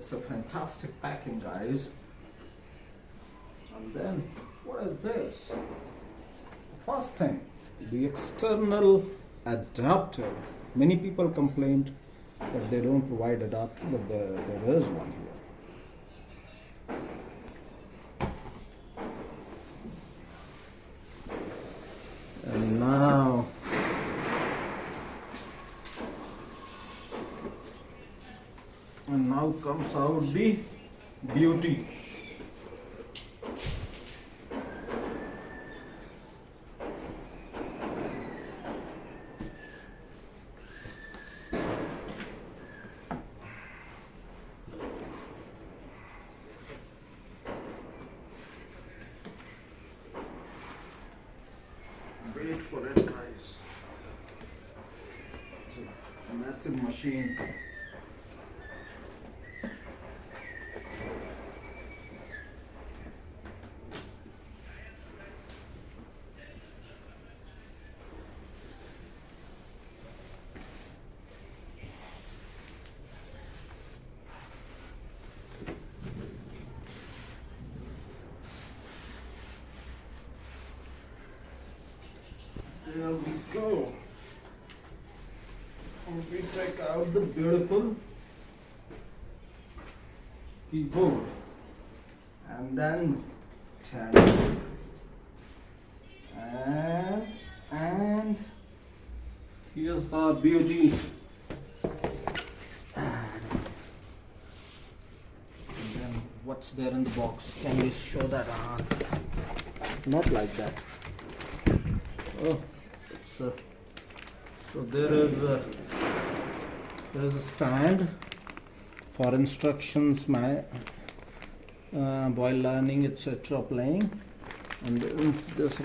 it's a fantastic packing, guys. And then what is this? First thing, the external adapter. Many people complained that they don't provide adapter, but there is one here. And now comes out the beauty. Wait for it, guys. It's a massive machine. There we go. And we take out the beautiful keyboard and then turn it. And here's our beauty. And then what's there in the box? Can we show that? Not like that. Oh, so there is a stand for instructions, while learning, etc. playing, and there's a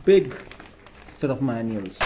big set of manuals.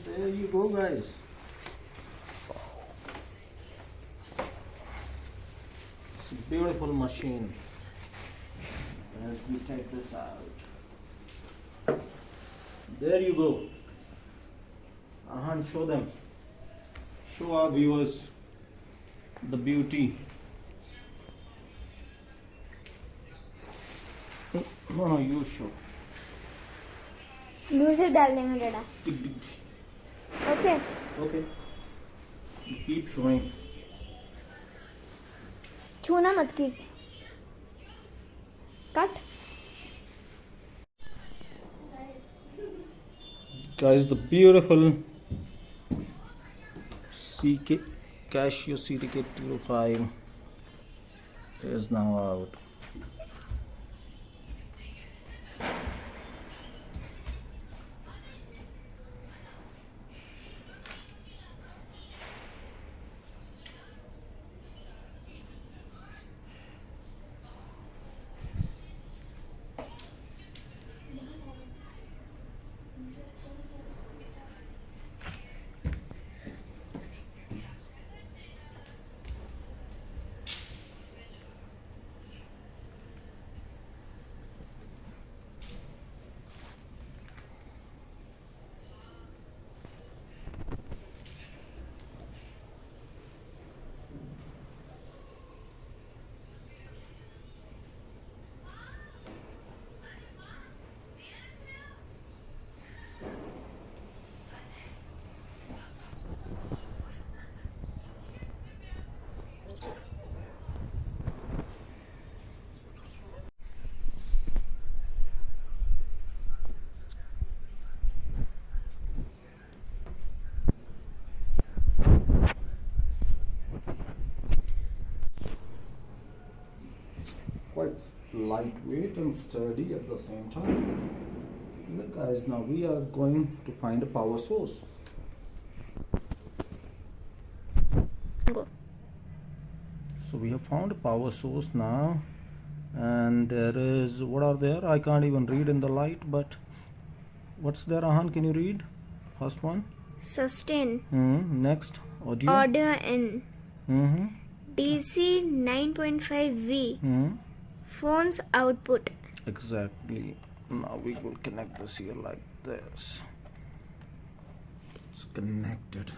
There you go, guys. It's a beautiful machine. As we take this out, there you go. Show them. Show our viewers the beauty. No, you show. Music डाल देंगे data. Okay. Okay. You keep showing. छूना मत किस. Cut. Guys, the beautiful Casio CTK 205 is now out. Quite lightweight and sturdy at the same time. Look, guys, now we are going to find a power source. Go. So we have found a power source now, and there is, what are there? I can't even read in the light, but what's there, Ahan? Can you read? First one. Sustain. Next, audio. Audio in. Mm-hmm. DC 9.5V. Phone's output. Exactly. Now we will connect this here like this. It's connected.